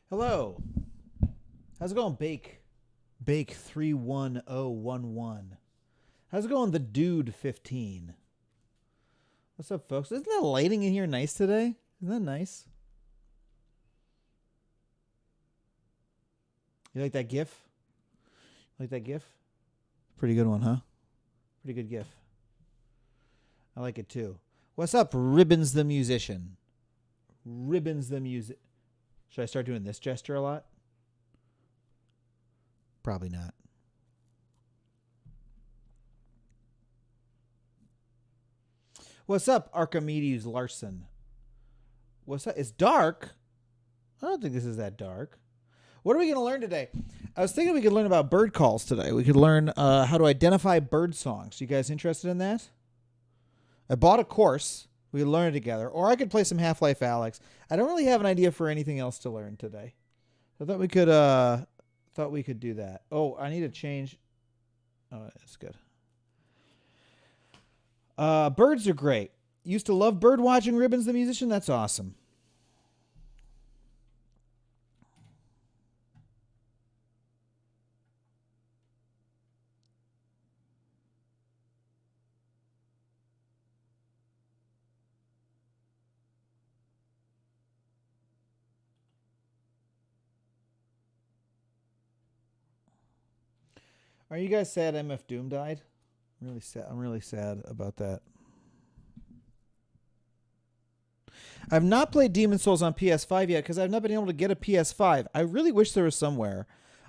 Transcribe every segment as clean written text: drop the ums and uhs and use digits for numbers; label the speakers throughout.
Speaker 1: Hello. How's it going, Bake 31011? How's it going, the Dude 15? What's up, folks? Isn't the lighting in here nice today? Isn't that nice? You like that GIF? Like that GIF? Pretty good one, huh? Pretty good GIF. I like it too. What's up, Ribbons the Musician? Ribbons the Music. Should I start doing this gesture a lot? Probably not. What's up, Archimedes Larson? What's up? It's dark. I don't think this is that dark. What are we going to learn today? I was thinking we could learn about bird calls today. We could learn how to identify bird songs. You guys interested in that? I bought a course. We could learn it together. Or I could play some Half-Life Alyx. I don't really have an idea for anything else to learn today. I thought we could do that. Oh, I need to change. Oh, that's good. Birds are great. Used to love bird watching. Ribbons the Musician. That's awesome. Are you guys sad MF Doom died? I'm really sad. I'm really sad about that. I've not played Demon Souls on PS5 yet because I've not been able to get a PS5. I really wish there was somewhere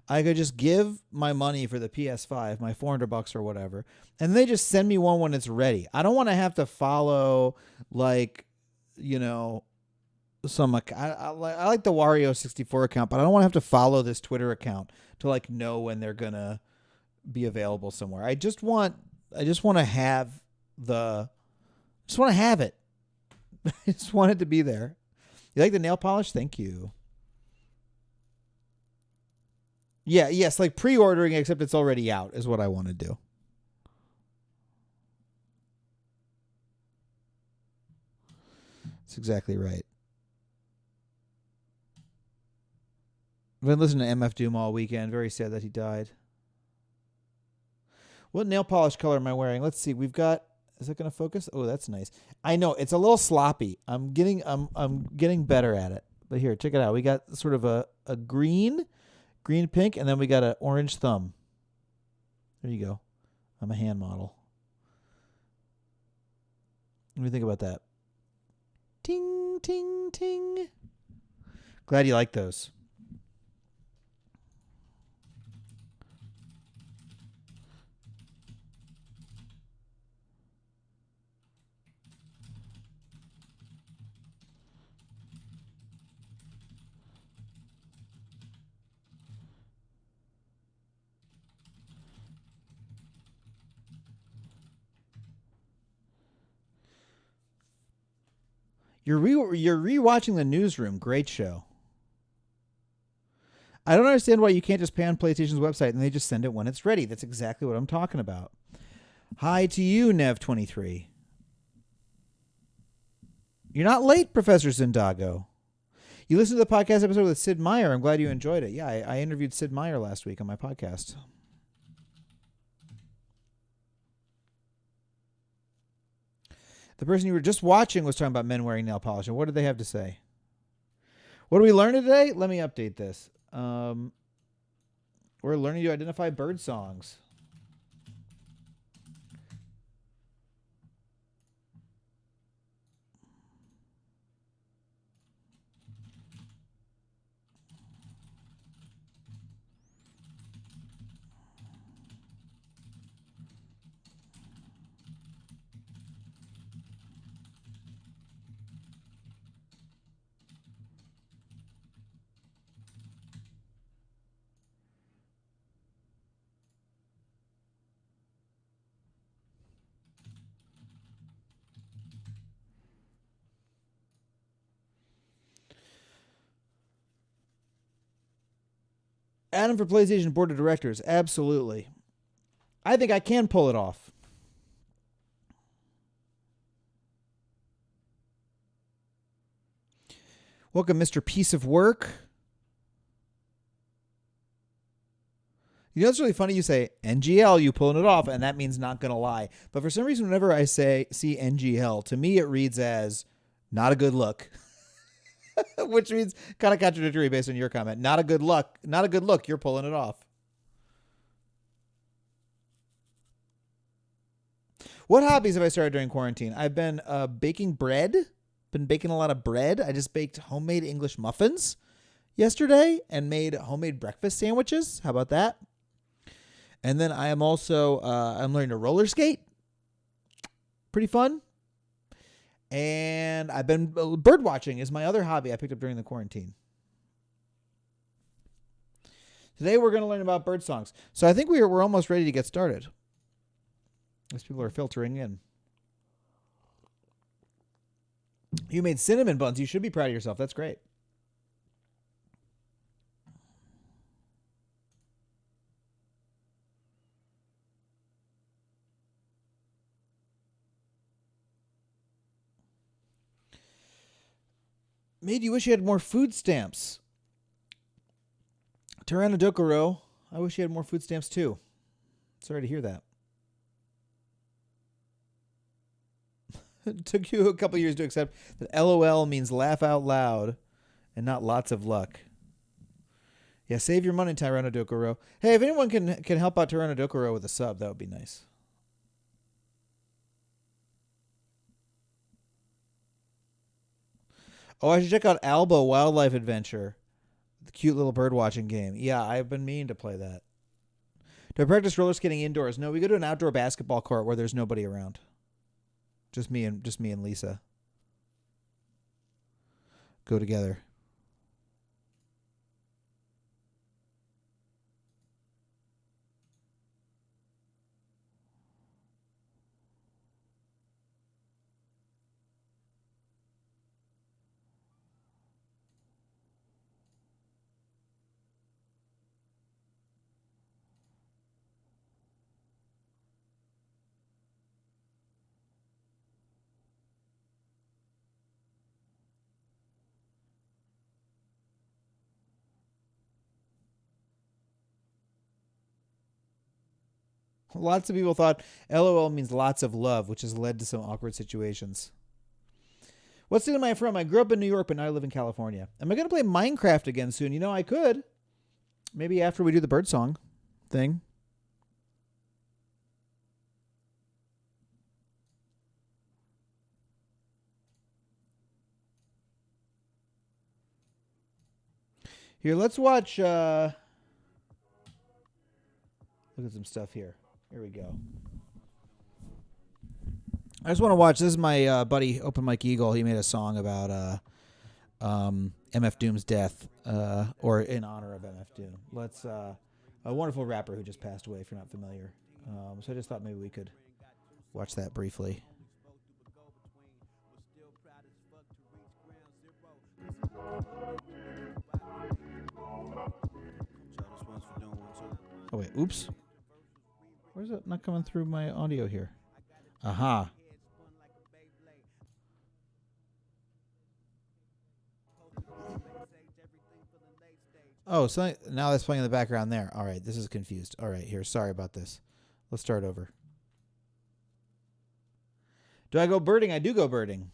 Speaker 1: I could just give my money for the PS5, my $400 or whatever, and they just send me one when it's ready. I don't want to have to follow like, you know, I like the Wario64 account, but I don't want to have to follow this Twitter account to like know when they're gonna be available somewhere. I just want to have the just want to have it. I just want it to be there. You like the nail polish? Thank you. Yeah, yes, like pre-ordering except it's already out is what I want to do. That's exactly right. I've been listening to MF Doom all weekend. Very sad that he died. What nail polish color am I wearing? Let's see. We've got. Is that going to focus? Oh, that's nice. I know it's a little sloppy. I'm getting better at it. But here, check it out. We got sort of a green pink, and then we got an orange thumb. There you go. I'm a hand model. What do you think about that? Ting, ting, ting. Glad you like those. You're rewatching The Newsroom. Great show. I don't understand why you can't just pay on PlayStation's website and they just send it when it's ready. That's exactly what I'm talking about. Hi to you, Nev23. You're not late, Professor Zindago. You listened to the podcast episode with Sid Meier. I'm glad you enjoyed it. Yeah, I interviewed Sid Meier last week on my podcast. The person you were just watching was talking about men wearing nail polish. And what did they have to say? What did we learn today? Let me update this. We're learning to identify bird songs. Adam for PlayStation Board of Directors. Absolutely. I think I can pull it off. Welcome, Mr. Piece of Work. You know, it's really funny. You say NGL, you pulling it off, and that means not gonna lie. But for some reason, whenever I see NGL, to me it reads as not a good look, which means kind of contradictory based on your comment. Not a good luck, not a good look. You're pulling it off. What hobbies have I started during quarantine? I've been baking bread. Been baking a lot of bread. I just baked homemade English muffins yesterday and made homemade breakfast sandwiches. How about that? And then I am also I'm learning to roller skate. Pretty fun. And I've been bird watching is my other hobby I picked up during the quarantine. Today we're going to learn about bird songs. So I think we're almost ready to get started. As people are filtering in. You made cinnamon buns. You should be proud of yourself. That's great. Made you wish you had more food stamps. Tyranodokoro, I wish you had more food stamps too. Sorry to hear that. It took you a couple years to accept that LOL means laugh out loud and not lots of luck. Yeah, save your money, Tyranodokoro. Hey, if anyone can help out Tyranodokoro with a sub, that would be nice. Oh, I should check out Alba Wildlife Adventure. The cute little bird watching game. Yeah, I've been meaning to play that. Do I practice roller skating indoors? No, we go to an outdoor basketball court where there's nobody around. Just me and Lisa. Go together. Lots of people thought LOL means lots of love, which has led to some awkward situations. What state am I from? I grew up in New York, but now I live in California. Am I going to play Minecraft again soon? You know, I could. Maybe after we do the birdsong thing. Here, let's watch. Look at some stuff here. Here we go. I just want to watch. This is my buddy Open Mike Eagle. He made a song about MF Doom's death, or in honor of MF Doom. Let's a wonderful rapper who just passed away. If you're not familiar, so I just thought maybe we could watch that briefly. Oh wait, oops. Where's it not coming through my audio here? Aha. Oh, so now that's playing in the background there. All right, this is confused. All right, here. Sorry about this. Let's start over. Do I go birding? I do go birding.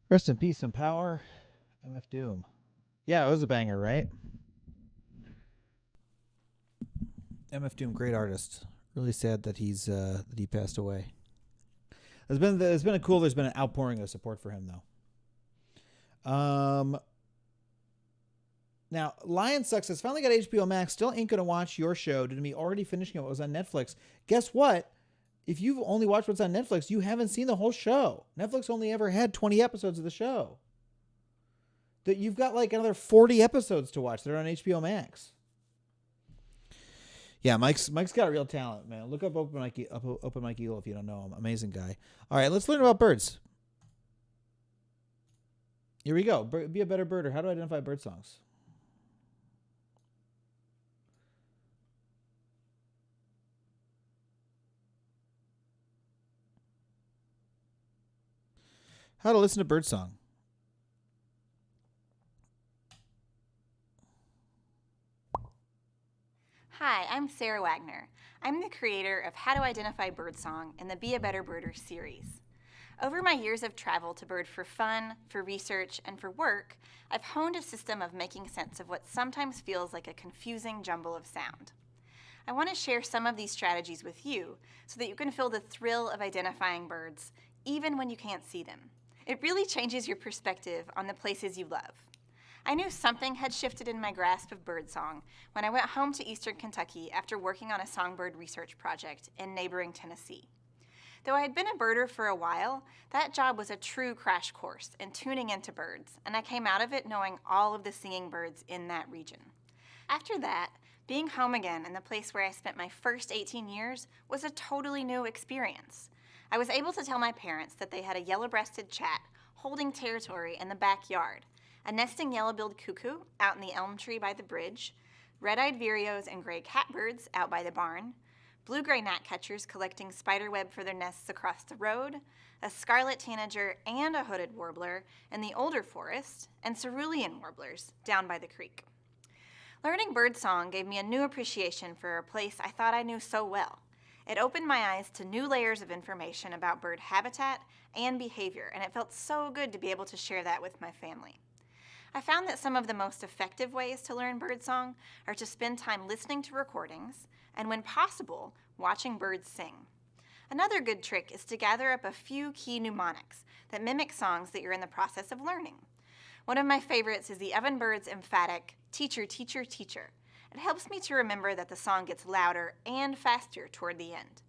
Speaker 1: Rest in peace and power. MF Doom. Yeah, it was a banger, right? MF Doom, great artist. Really sad that he passed away. There's been an outpouring of support for him though. Now Lion Sucks has finally got HBO Max. Still ain't gonna watch your show due to me already finishing what was on Netflix. Guess what? If you've only watched what's on Netflix, you haven't seen the whole show. Netflix only ever had 20 episodes of the show. That you've got like another 40 episodes to watch that are on HBO Max. Yeah, Mike's got real talent, man. Look up Open Mike Eagle if you don't know him. Amazing guy. All right, let's learn about birds. Here we go. Be a better birder. How to identify bird songs. How to listen to birdsong.
Speaker 2: Hi, I'm Sarah Wagner. I'm the creator of How to Identify Birdsong in the Be a Better Birder series. Over my years of travel to bird for fun, for research, and for work, I've honed a system of making sense of what sometimes feels like a confusing jumble of sound. I want to share some of these strategies with you so that you can feel the thrill of identifying birds, even when you can't see them. It really changes your perspective on the places you love. I knew something had shifted in my grasp of birdsong when I went home to eastern Kentucky after working on a songbird research project in neighboring Tennessee. Though I had been a birder for a while, that job was a true crash course in tuning into birds, and I came out of it knowing all of the singing birds in that region. After that, being home again in the place where I spent my first 18 years was a totally new experience. I was able to tell my parents that they had a yellow-breasted chat holding territory in the backyard, a nesting yellow-billed cuckoo out in the elm tree by the bridge, red-eyed vireos and gray catbirds out by the barn, blue-gray gnatcatchers collecting spiderweb for their nests across the road, a scarlet tanager and a hooded warbler in the older forest, and cerulean warblers down by the creek. Learning birdsong gave me a new appreciation for a place I thought I knew so well. It opened my eyes to new layers of information about bird habitat and behavior, and it felt so good to be able to share that with my family. I found that some of the most effective ways to learn birdsong are to spend time listening to recordings and, when possible, watching birds sing. Another good trick is to gather up a few key mnemonics that mimic songs that you're in the process of learning. One of my favorites is the Ovenbird's emphatic "teacher, teacher, teacher." It helps me to remember that the song gets louder and faster toward the end.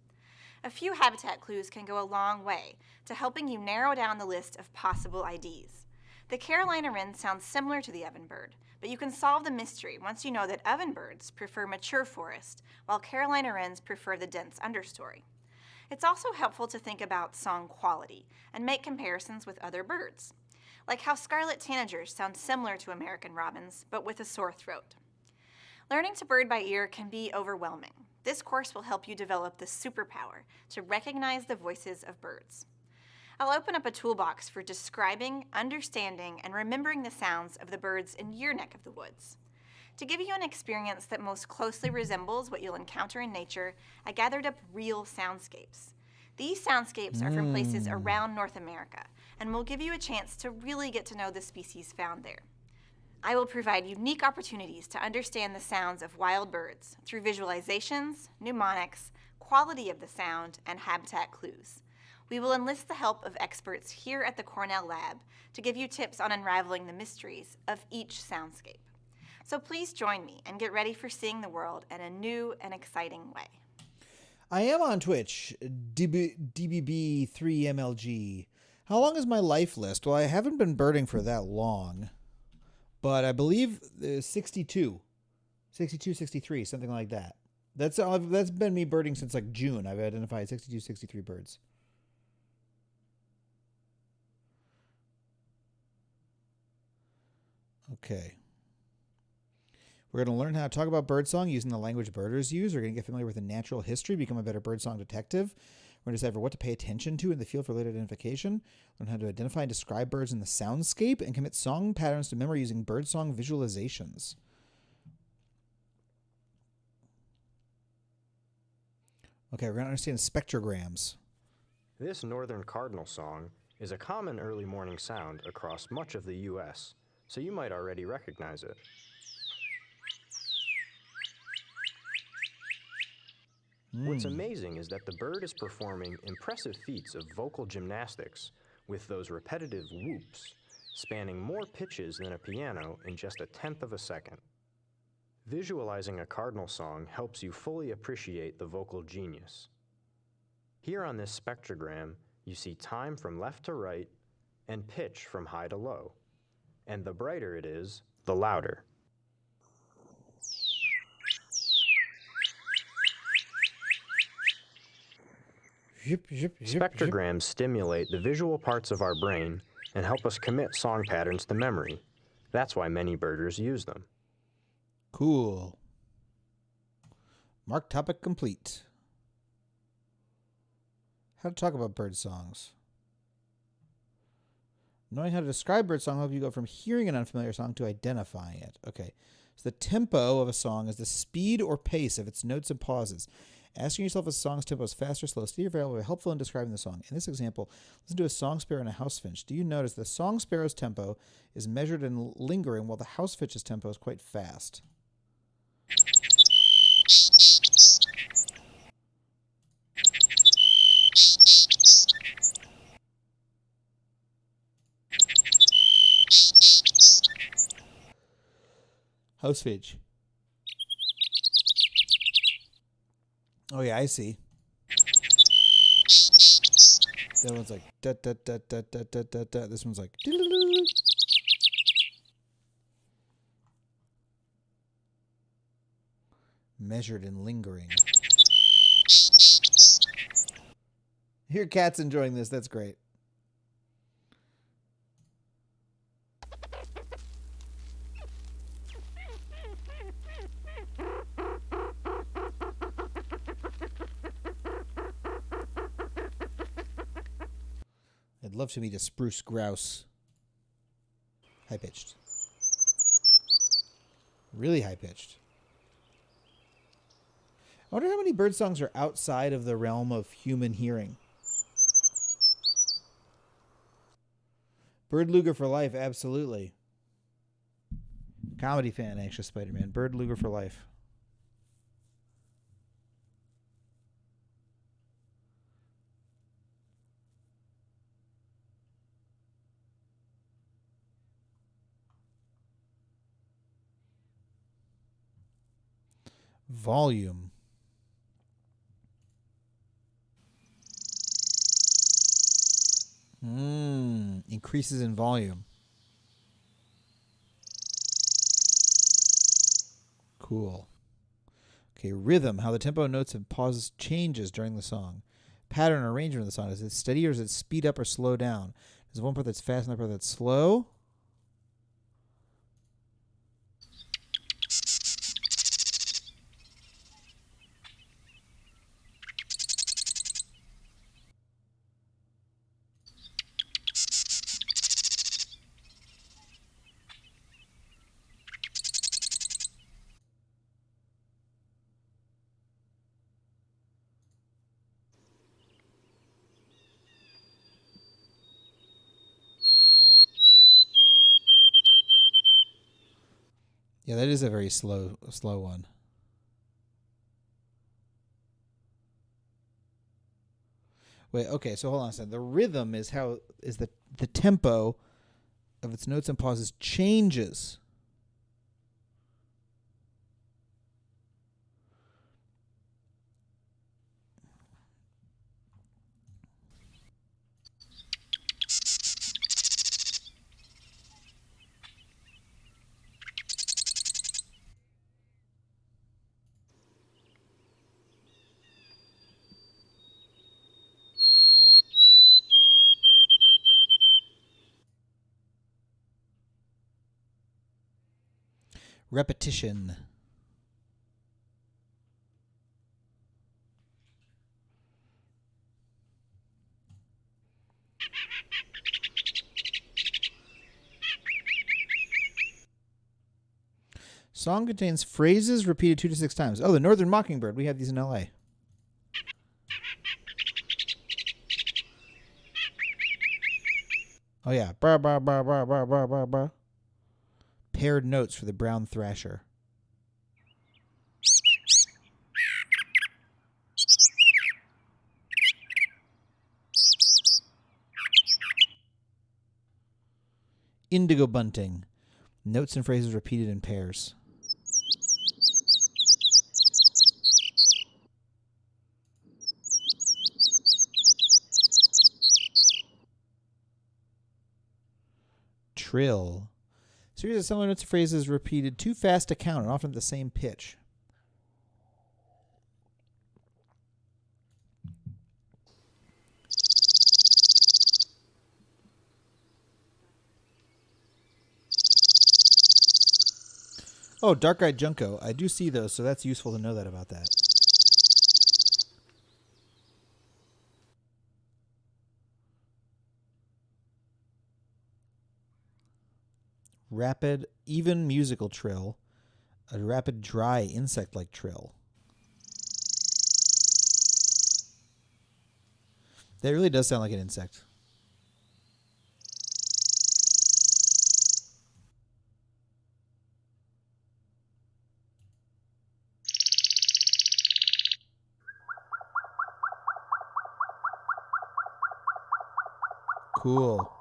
Speaker 2: A few habitat clues can go a long way to helping you narrow down the list of possible IDs. The Carolina wren sounds similar to the ovenbird, but you can solve the mystery once you know that ovenbirds prefer mature forest, while Carolina wrens prefer the dense understory. It's also helpful to think about song quality and make comparisons with other birds, like how scarlet tanagers sound similar to American robins, but with a sore throat. Learning to bird by ear can be overwhelming. This course will help you develop the superpower to recognize the voices of birds. I'll open up a toolbox for describing, understanding, and remembering the sounds of the birds in your neck of the woods. To give you an experience that most closely resembles what you'll encounter in nature, I gathered up real soundscapes. These soundscapes are from places around North America and will give you a chance to really get to know the species found there. I will provide unique opportunities to understand the sounds of wild birds through visualizations, mnemonics, quality of the sound, and habitat clues. We will enlist the help of experts here at the Cornell Lab to give you tips on unraveling the mysteries of each soundscape. So please join me and get ready for seeing the world in a new and exciting way.
Speaker 1: I am on Twitch, DBB3MLG. How long is my life list? Well, I haven't been birding for that long, but I believe 62, 63, something like that. That's been me birding since like June. I've identified 62, 63 birds. Okay. We're going to learn how to talk about birdsong using the language birders use. We're going to get familiar with the natural history, become a better birdsong detective. We're going to decipher what to pay attention to in the field for later identification. Learn how to identify and describe birds in the soundscape, and commit song patterns to memory using birdsong visualizations. Okay, we're going to understand spectrograms.
Speaker 3: This northern cardinal song is a common early morning sound across much of the U.S., so you might already recognize it. What's amazing is that the bird is performing impressive feats of vocal gymnastics with those repetitive whoops, spanning more pitches than a piano in just 1/10 of a second. Visualizing a cardinal song helps you fully appreciate the vocal genius. Here on this spectrogram, you see time from left to right and pitch from high to low. And the brighter it is, the louder. Spectrograms stimulate the visual parts of our brain and help us commit song patterns to memory. That's why many birders use them.
Speaker 1: Cool. Mark topic complete. How to talk about bird songs. Knowing how to describe bird song will help you go from hearing an unfamiliar song to identifying it. Okay. So the tempo of a song is the speed or pace of its notes and pauses. Asking yourself if a song's tempo is fast or slow, steady or variable, will be helpful in describing the song. In this example, listen to a song sparrow and a house finch. Do you notice the song sparrow's tempo is measured and lingering while the house finch's tempo is quite fast? House finch. Oh yeah, I see. That one's like da da da da da da da da. This one's like doo-doo-doo. Measured and lingering. Your cat's enjoying this. That's great. I'd love to meet a spruce grouse. High-pitched. Really high-pitched. I wonder how many bird songs are outside of the realm of human hearing. Bird Luger for life, absolutely. Comedy fan, Anxious Spider-Man. Bird Luger for life. Volume. Increases in volume. Cool. Okay, rhythm. How the tempo, notes, and pauses changes during the song. Pattern or arrangement of the song. Is it steady or does it speed up or slow down? Is one part that's fast and the part that's slow? Yeah, that is a very slow one. Wait, okay, so hold on a second. The rhythm is the tempo of its notes and pauses changes. Repetition. Song contains phrases repeated 2 to 6 times. Oh, the Northern Mockingbird. We have these in LA. Oh, yeah. Brr, brr, brr, brr, brr, brr, brr, brr. Paired notes for the brown thrasher. Indigo bunting. Notes and phrases repeated in pairs. Trill. Series of similar notes and phrases repeated too fast to count and often at the same pitch. Oh, Dark-Eyed Junco. I do see those, so that's useful to know that about that. Rapid, even musical trill. A rapid, dry, insect-like trill. That really does sound like an insect. Cool.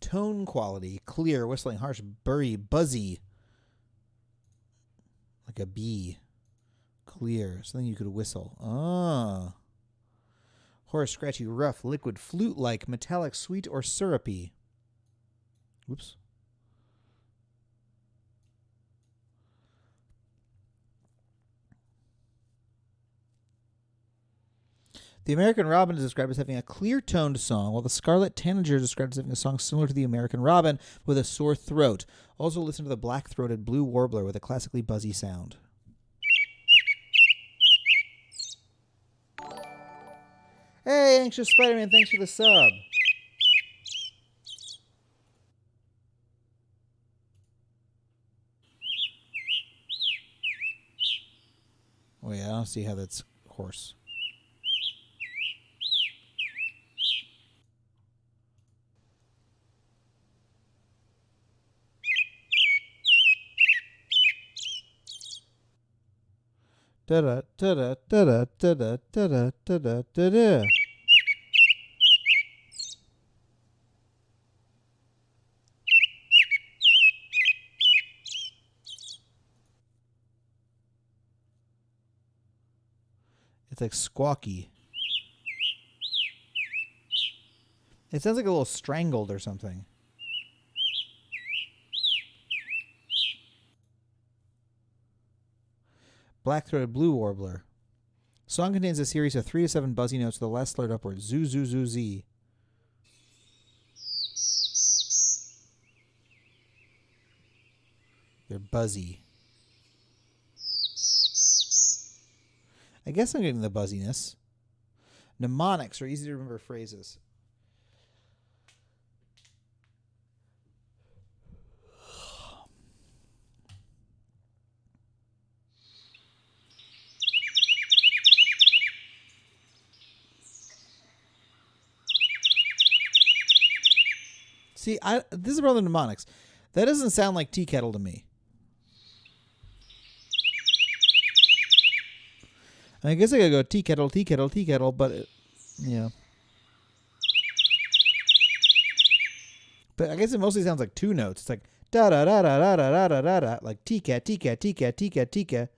Speaker 1: Tone quality. Clear, whistling, harsh, burry, buzzy. Like a bee. Clear. Something you could whistle. Ah. Hoarse, scratchy, rough, liquid, flute-like, metallic, sweet, or syrupy. Oops. The American Robin is described as having a clear-toned song, while the Scarlet Tanager is described as having a song similar to the American Robin with a sore throat. Also listen to the black-throated blue warbler with a classically buzzy sound. Hey, Anxious Spider-Man, thanks for the sub. Wait, I don't see how that's hoarse. Da-da, da-da, da-da, da-da, da-da, da-da, da-da. It's like squawky. It sounds like a little strangled or something. Black-throated blue warbler. Song contains a series of 3 to 7 buzzy notes with the last slurred upwards. Zoo, zoo, zoo, zee. They're buzzy. I guess I'm getting the buzziness. Mnemonics are easy to remember phrases. See, this is about the mnemonics. That doesn't sound like tea kettle to me. I guess I gotta go tea kettle, tea kettle, tea kettle, but yeah. But I guess it mostly sounds like 2 notes. It's like da da da da da da da da da, like tea cat, tea cat, tea cat, tea cat, tea cat.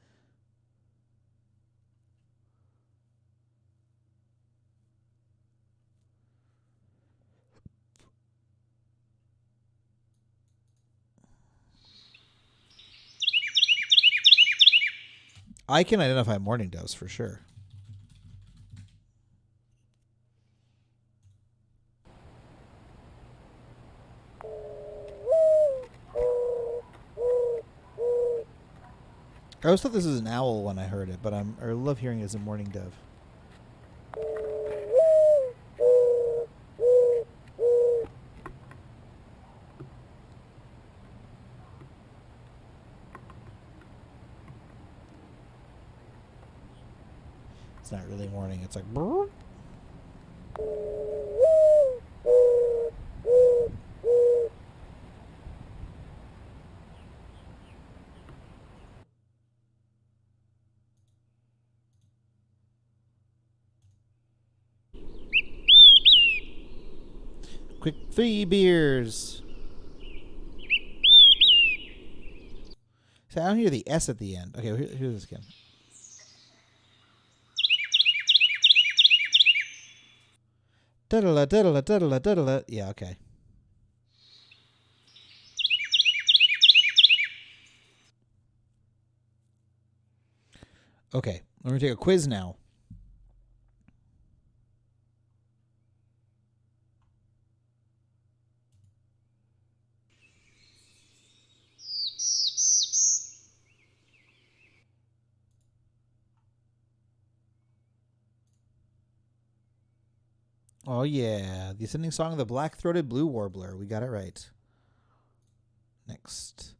Speaker 1: I can identify mourning doves for sure. I always thought this was an owl when I heard it, but I love hearing it as a mourning dove. It's not really morning. It's like. Brr. Quick 3 beers. So I don't hear the S at the end. Okay, here's this again. Da-da-la, da-da-la, da-da-la, da-da-la. Yeah, okay. Okay, we're going to take a quiz now. Oh, yeah. The ascending song of the black-throated blue warbler. We got it right. Next.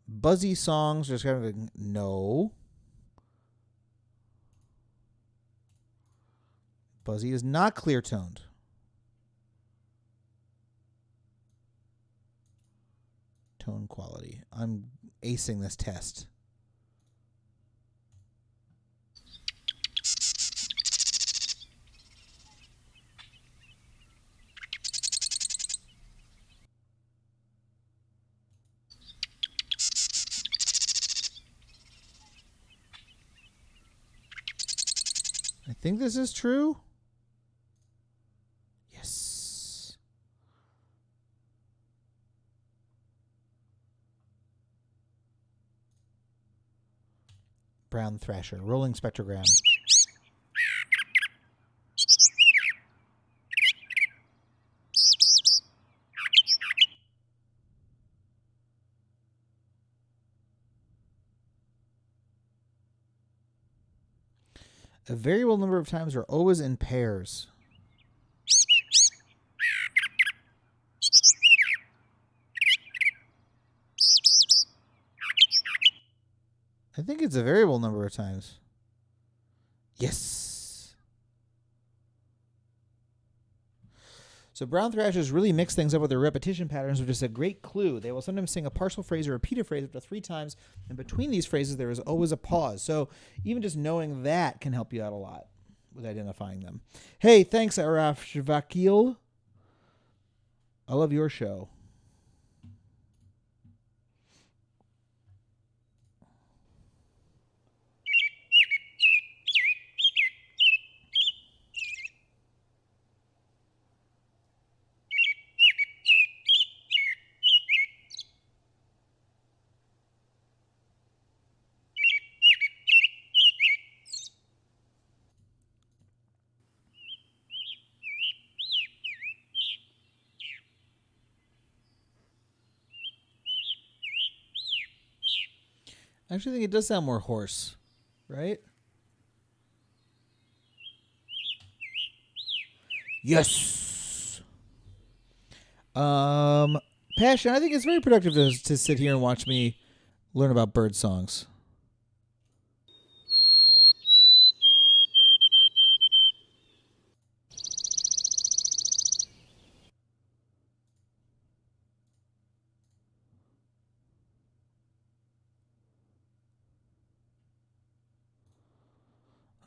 Speaker 1: Buzzy songs. Just kind of no. Buzzy is not clear-toned. Tone quality. I'm acing this test. I think this is true. Yes. Brown thrasher. Rolling spectrogram. A variable number of times are always in pairs. I think it's a variable number of times. Yes. So brown thrashers really mix things up with their repetition patterns, which is a great clue. They will sometimes sing a partial phrase or repeat a phrase up to 3 times, and between these phrases there is always a pause. So even just knowing that can help you out a lot with identifying them. Hey, thanks, Araf Shvakil. I love your show. I actually think it does sound more hoarse, right? Yes. Passion, I think it's very productive to sit here and watch me learn about bird songs.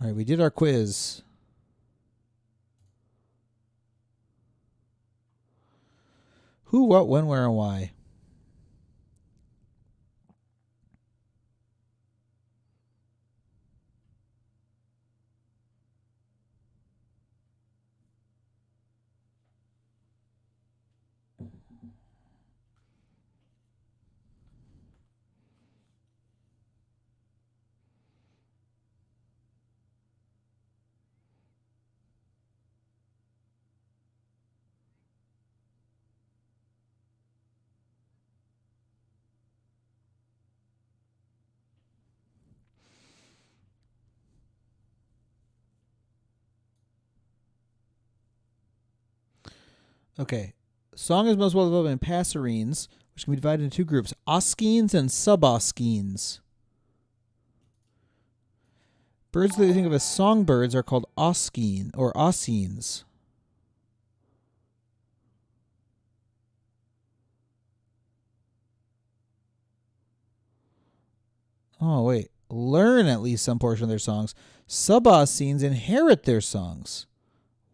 Speaker 1: All right, we did our quiz. Who, what, when, where, and why? Okay. Song is most well developed in passerines, which can be divided into 2 groups, oscenes and suboscenes. Birds that you think of as songbirds are called oskeen or oscenes. Oh, wait. Learn at least some portion of their songs. Suboscenes inherit their songs.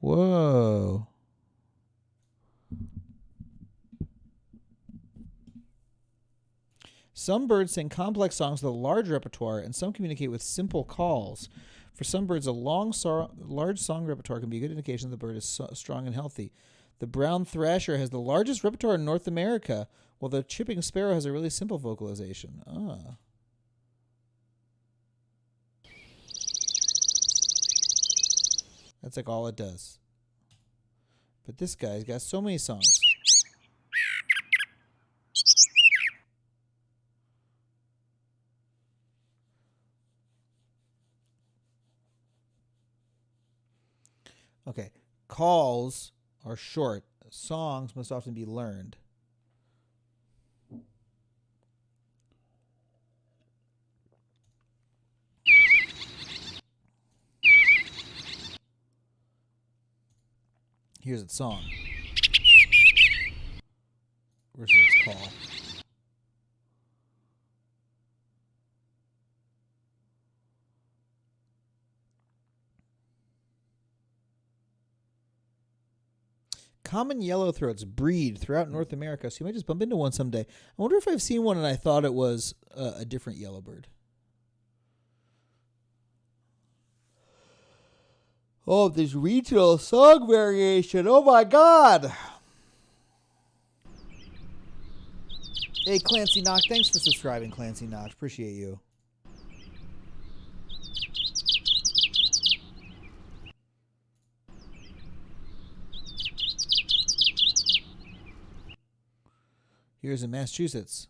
Speaker 1: Whoa. Some birds sing complex songs with a large repertoire, and some communicate with simple calls. For some birds, a large song repertoire can be a good indication the bird is strong and healthy. The brown thrasher has the largest repertoire in North America, while the chipping sparrow has a really simple vocalization. Ah. That's like all it does. But this guy's got so many songs. Okay. Calls are short. Songs must often be learned. Here's its song versus its call. Common yellowthroats breed throughout North America, so you might just bump into one someday. I wonder if I've seen one and I thought it was a different yellowbird. Oh, this regional song variation. Oh, my God. Hey, Clancy Knock. Thanks for subscribing, Clancy Knock. Appreciate you. Here's in Massachusetts.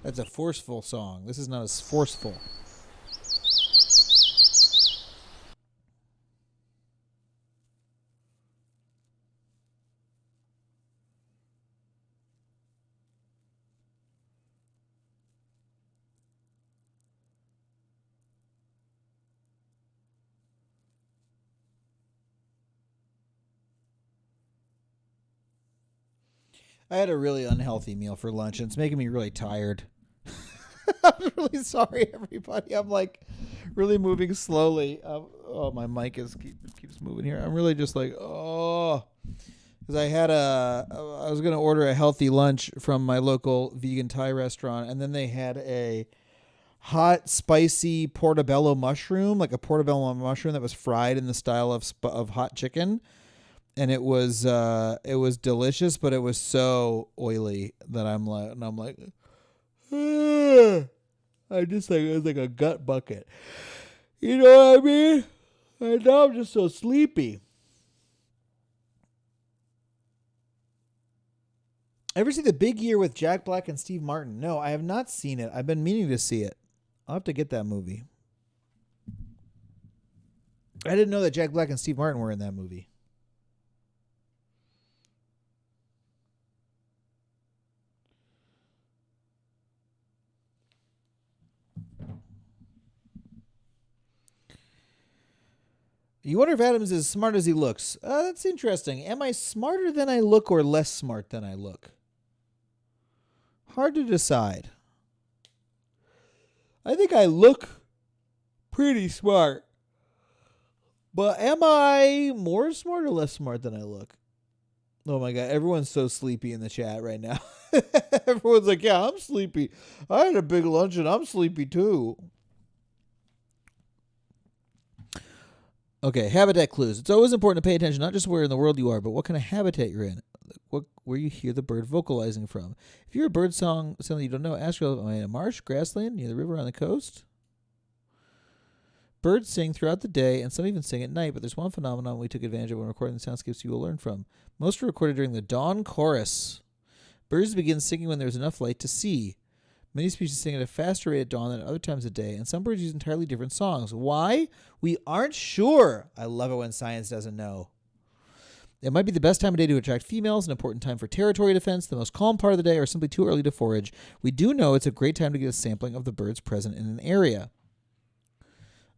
Speaker 1: That's a forceful song. This is not as forceful. I had a really unhealthy meal for lunch, and it's making me really tired. I'm really sorry, everybody. I'm like really moving slowly. Oh, my mic keeps moving here. I'm really just like, because I was going to order a healthy lunch from my local vegan Thai restaurant, and then they had a hot, spicy portobello mushroom, like a portobello mushroom that was fried in the style of hot chicken. And it was delicious, but it was so oily that I'm like, I just like, it was like a gut bucket. You know what I mean? And now I'm just so sleepy. Ever see The Big Year with Jack Black and Steve Martin? No, I have not seen it. I've been meaning to see it. I'll have to get that movie. I didn't know that Jack Black and Steve Martin were in that movie. You wonder if Adams is as smart as he looks. That's interesting. Am I smarter than I look or less smart than I look? Hard to decide. I think I look pretty smart. But am I more smart or less smart than I look? Oh my God. Everyone's so sleepy in the chat right now. Everyone's like, yeah, I'm sleepy. I had a big lunch and I'm sleepy too. Okay, habitat clues. It's always important to pay attention, not just where in the world you are, but what kind of habitat you're in, where you hear the bird vocalizing from. If you're a bird song, something you don't know, ask yourself, am I in a marsh, grassland, near the river, on the coast? Birds sing throughout the day, and some even sing at night, but there's one phenomenon we took advantage of when recording the soundscapes you will learn from. Most are recorded during the dawn chorus. Birds begin singing when there's enough light to see. Many species sing at a faster rate at dawn than at other times of day, and some birds use entirely different songs. Why? We aren't sure. I love it when science doesn't know. It might be the best time of day to attract females, an important time for territory defense, the most calm part of the day, or simply too early to forage. We do know it's a great time to get a sampling of the birds present in an area.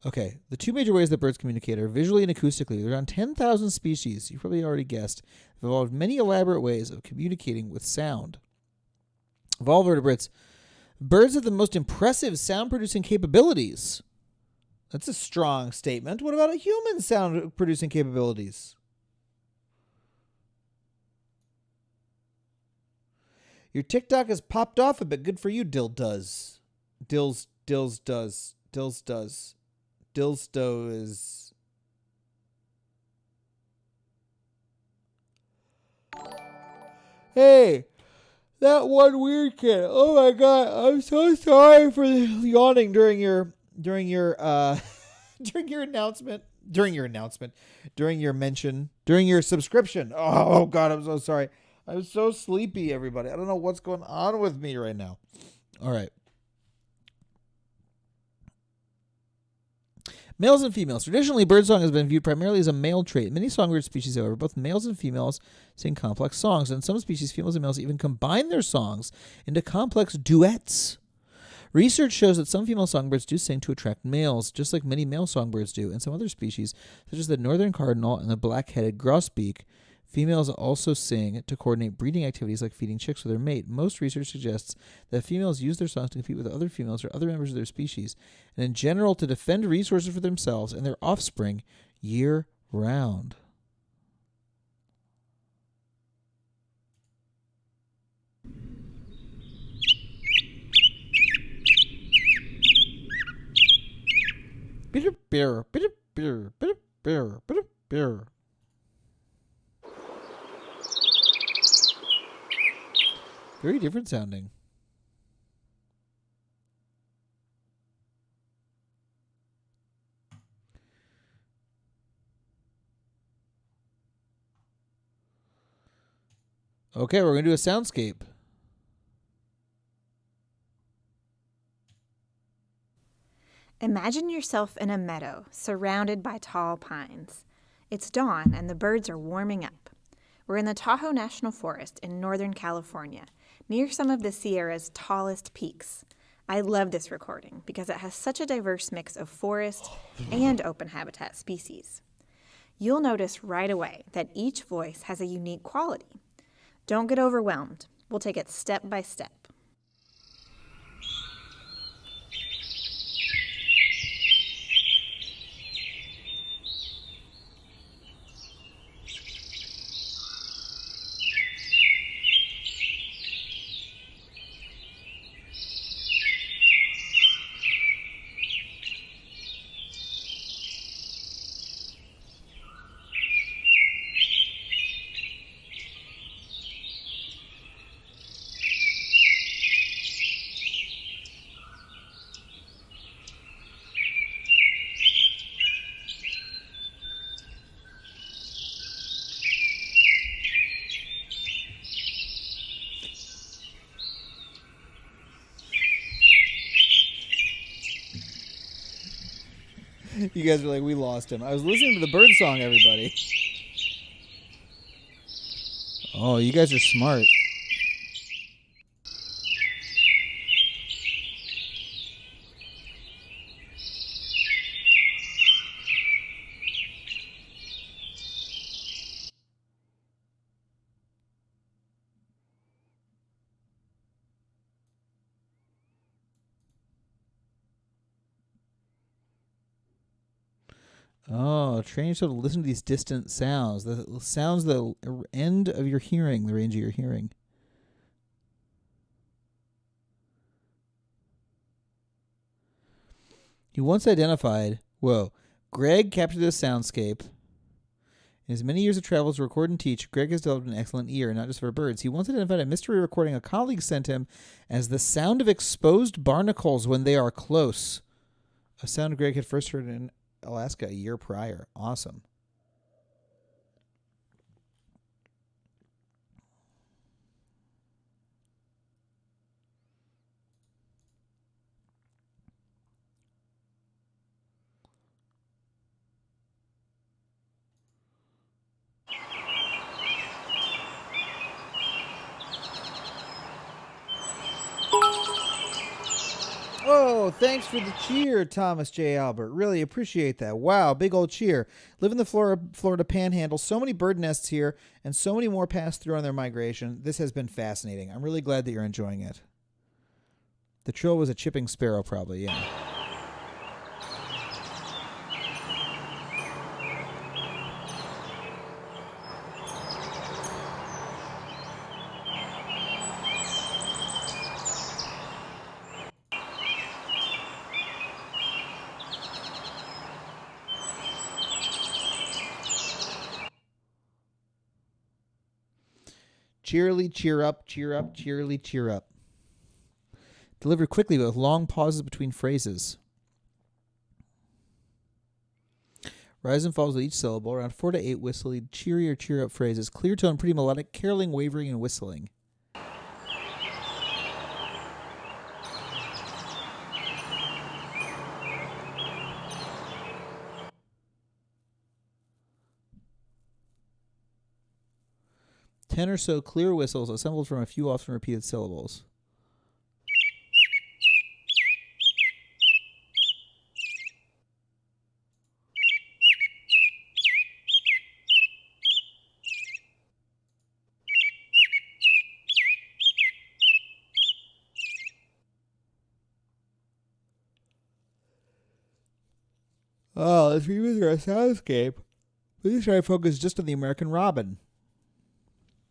Speaker 1: Okay, the two major ways that birds communicate are visually and acoustically. There are around 10,000 species, you probably already guessed, have evolved many elaborate ways of communicating with sound. Of all vertebrates, birds have the most impressive sound-producing capabilities. That's a strong statement. What about a human sound-producing capabilities? Your TikTok has popped off a bit. Good for you, Dill does. Dills does. Dillsto is... Hey, that one weird kid. Oh my god, I'm so sorry for yawning during your during your announcement, during your mention, during your subscription. Oh god, I'm so sorry. I'm so sleepy, everybody. I don't know what's going on with me right now. All right. Males and females. Traditionally, birdsong has been viewed primarily as a male trait. Many songbird species, however, both males and females sing complex songs. And in some species, females and males even combine their songs into complex duets. Research shows that some female songbirds do sing to attract males, just like many male songbirds do. In some other species, such as the northern cardinal and the black-headed grosbeak, females also sing to coordinate breeding activities like feeding chicks with their mate. Most research suggests that females use their songs to compete with other females or other members of their species, and in general to defend resources for themselves and their offspring year-round. Bitter beer, bitter beer, bitter beer, bitter beer. Very different sounding. Okay, we're going to do a soundscape.
Speaker 2: Imagine yourself in a meadow surrounded by tall pines. It's dawn and the birds are warming up. We're in the Tahoe National Forest in Northern California, near some of the Sierra's tallest peaks. I love this recording because it has such a diverse mix of forest and open habitat species. You'll notice right away that each voice has a unique quality. Don't get overwhelmed. We'll take it step by step.
Speaker 1: You guys are like, we lost him. I was listening to the bird song, everybody. Oh, you guys are smart. Oh, train yourself to listen to these distant sounds. The sounds, the end of your hearing, the range of your hearing. He once identified, Greg captured this soundscape. In his many years of travel to record and teach, Greg has developed an excellent ear, not just for birds. He once identified a mystery recording a colleague sent him as the sound of exposed barnacles when they are close. A sound Greg had first heard in Alaska a year prior. Awesome. Oh, thanks for the cheer, Thomas J. Albert. Really appreciate that. Wow, big old cheer. Live in the Florida Panhandle. So many bird nests here, and so many more pass through on their migration. This has been fascinating. I'm really glad that you're enjoying it. The trill was a chipping sparrow, probably, yeah. Cheerily, cheer up, cheerily, cheer up. Delivered quickly with long pauses between phrases. Rise and falls with each syllable. Around 4 to 8 whistly, cheery or cheer up phrases. Clear tone, pretty melodic, caroling, wavering, and whistling. Ten or so clear whistles assembled from a few often repeated syllables. Oh, let's revisit our soundscape. Please try to focus just on the American robin.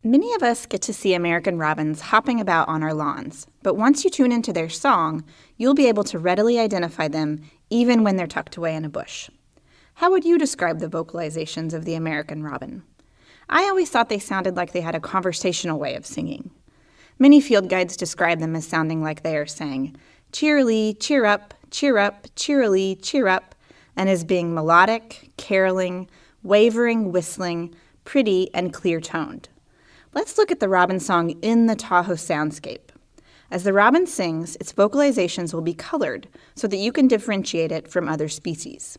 Speaker 2: Many of us get to see American robins hopping about on our lawns, but once you tune into their song, you'll be able to readily identify them even when they're tucked away in a bush. How would you describe the vocalizations of the American robin? I always thought they sounded like they had a conversational way of singing. Many field guides describe them as sounding like they are saying, cheerily, cheer up, cheerily, cheer up, and as being melodic, caroling, wavering, whistling, pretty, and clear-toned. Let's look at the robin song in the Tahoe soundscape. As the robin sings, its vocalizations will be colored so that you can differentiate it from other species.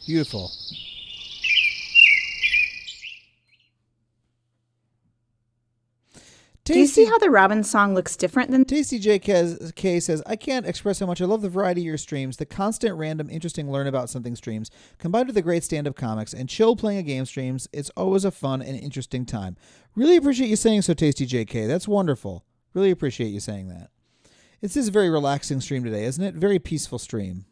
Speaker 1: Beautiful.
Speaker 2: Do you see how the robin song looks different than...
Speaker 1: Tasty JK says, I can't express how much I love the variety of your streams, the constant, random, interesting learn about something streams, combined with the great stand-up comics and chill playing a game streams. It's always a fun and interesting time. Really appreciate you saying so, Tasty JK. That's wonderful. Really appreciate you saying that. It's this very relaxing stream today, isn't it? Very peaceful stream.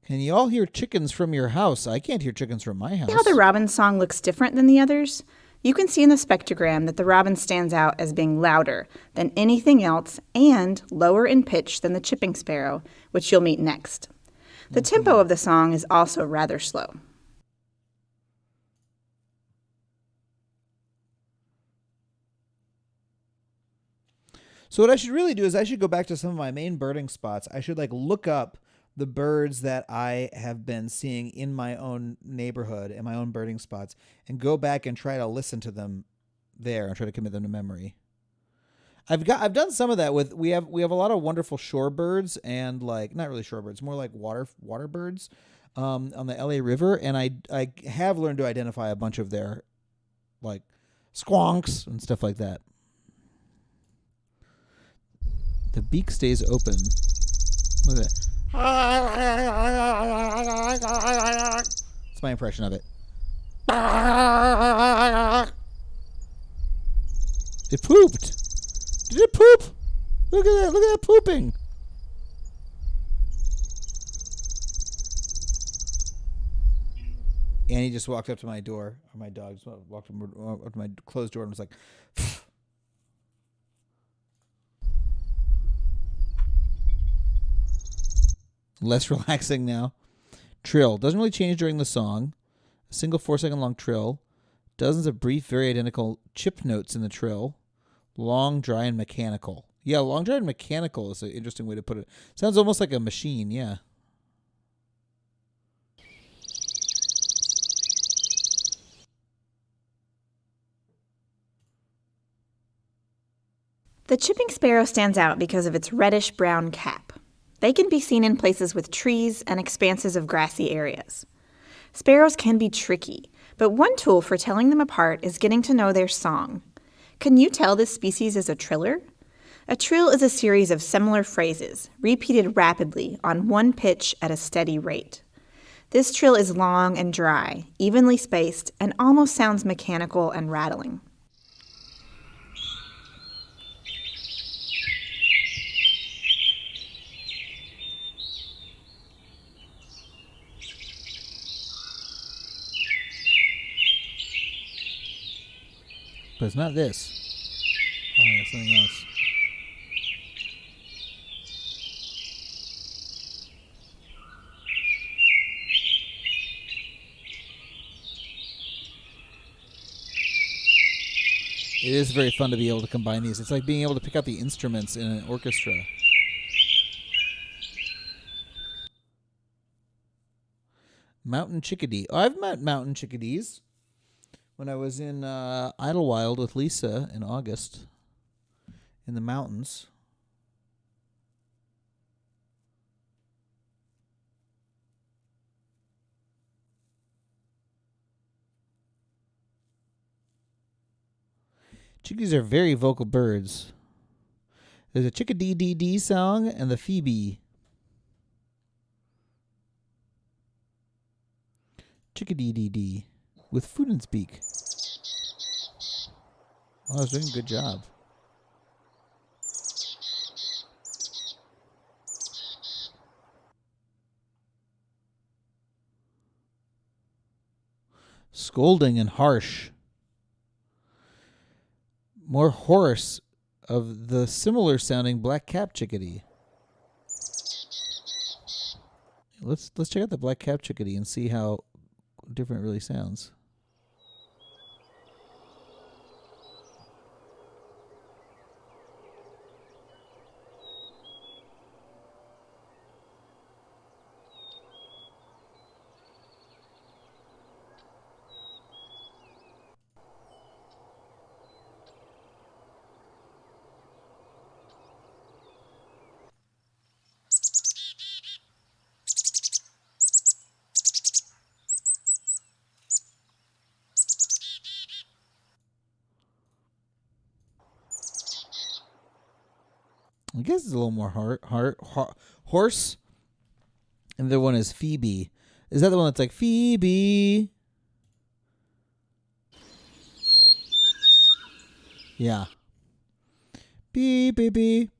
Speaker 1: Can you all hear chickens from your house? I can't hear chickens from my house.
Speaker 2: See how the robin song looks different than the others? You can see in the spectrogram that the robin stands out as being louder than anything else and lower in pitch than the chipping sparrow, which you'll meet next. The tempo of the song is also rather slow.
Speaker 1: So what I should really do is I should go back to some of my main birding spots. I should look up the birds that I have been seeing in my own neighborhood, in my own birding spots, and go back and try to listen to them there and try to commit them to memory. I've done some of that with we have a lot of wonderful shorebirds and not really shorebirds, more like water birds on the LA River, and I have learned to identify a bunch of their squonks and stuff like that. The beak stays open. Look at that. That's my impression of it. It pooped. Did it poop? Look at that. Look at that pooping. Annie just walked up to my door, or my dog just walked up to my closed door and was like, less relaxing now. Trill. Doesn't really change during the song. A single 4-second long trill. Dozens of brief, very identical chip notes in the trill. Long, dry, and mechanical. Yeah, long, dry, and mechanical is an interesting way to put it. Sounds almost like a machine, yeah.
Speaker 2: The chipping sparrow stands out because of its reddish-brown cap. They can be seen in places with trees and expanses of grassy areas. Sparrows can be tricky, but one tool for telling them apart is getting to know their song. Can you tell this species is a triller? A trill is a series of similar phrases, repeated rapidly on one pitch at a steady rate. This trill is long and dry, evenly spaced, and almost sounds mechanical and rattling.
Speaker 1: But it's not this. Oh, yeah, something else. It is very fun to be able to combine these. It's like being able to pick out the instruments in an orchestra. Mountain chickadee. Oh, I've met mountain chickadees when I was in Idlewild with Lisa in August in the mountains. Chickadees are very vocal birds. There's a chickadee-dee-dee song and the Phoebe. Chickadee-dee-dee with food in its beak. Oh, I was doing a good job. Scolding and harsh. More hoarse of the similar sounding black-capped chickadee. Let's check out the black-capped chickadee and see how different it really sounds. I guess it's a little more hoarse. And the other one is Phoebe. Is that the one that's like Phoebe? Yeah. Beep, beep, beep.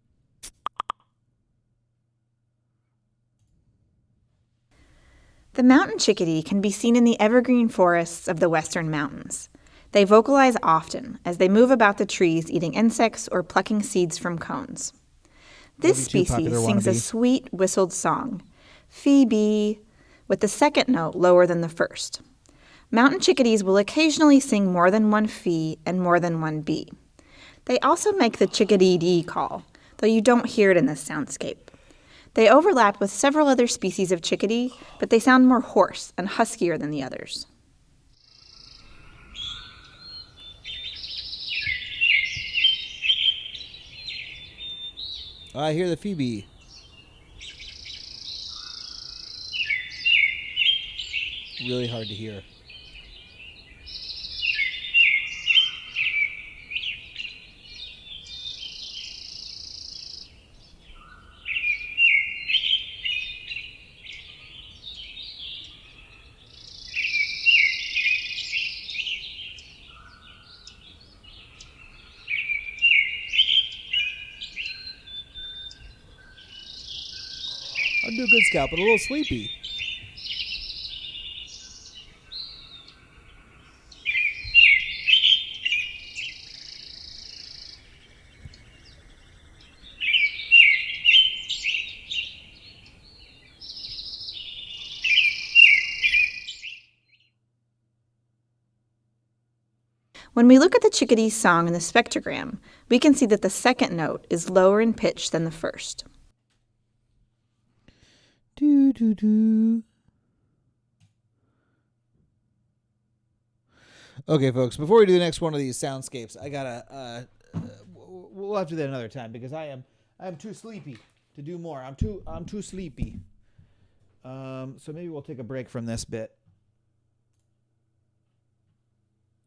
Speaker 2: The mountain chickadee can be seen in the evergreen forests of the western mountains. They vocalize often as they move about the trees eating insects or plucking seeds from cones. This species sings a sweet whistled song, Phoebe, with the second note lower than the first. Mountain chickadees will occasionally sing more than one phi and more than one b. They also make the chickadee-dee call, though you don't hear it in this soundscape. They overlap with several other species of chickadee, but they sound more hoarse and huskier than the others.
Speaker 1: I hear the Phoebe. Really hard to hear. I'm doing good, Scout, but a little sleepy.
Speaker 2: When we look at the chickadee's song in the spectrogram, we can see that the second note is lower in pitch than the first.
Speaker 1: Do do do. Okay, folks. Before we do the next one of these soundscapes, I gotta. We'll have to do that another time because I am too sleepy to do more. I'm too sleepy. So maybe we'll take a break from this bit.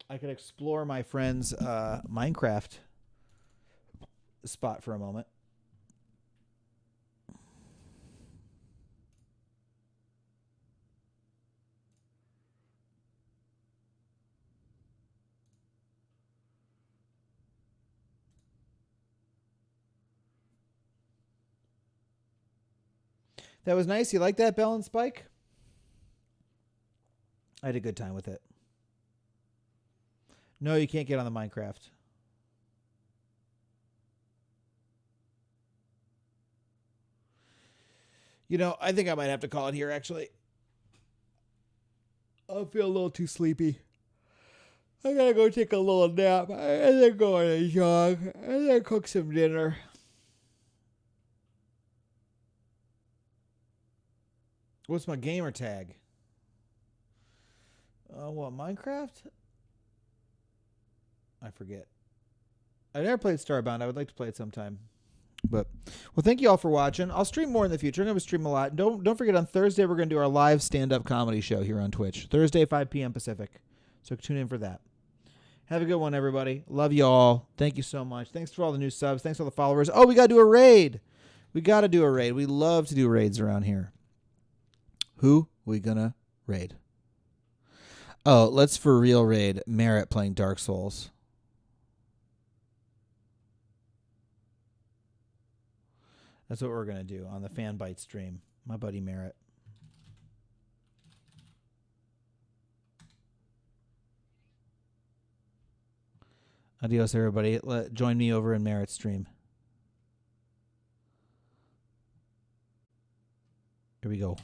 Speaker 1: I could explore my friend's Minecraft spot for a moment. That was nice. You like that, Bell and Spike? I had a good time with it. No, you can't get on the Minecraft. You know, I think I might have to call it here, actually. I feel a little too sleepy. I gotta go take a little nap and then go on a jog and then cook some dinner. What's my gamer tag? What, Minecraft? I forget. I never played Starbound. I would like to play it sometime. But well, thank you all for watching. I'll stream more in the future. I'm going to stream a lot. Don't forget, on Thursday we're going to do our live stand-up comedy show here on Twitch. Thursday, 5 p.m. Pacific. So tune in for that. Have a good one, everybody. Love you all. Thank you so much. Thanks for all the new subs. Thanks for all the followers. Oh, we got to do a raid. We love to do raids around here. Who we gonna raid? Oh, let's for real raid Merritt playing Dark Souls. That's what we're gonna do on the Fanbite stream. My buddy Merritt. Adios, everybody. Join me over in Merritt's stream. Here we go.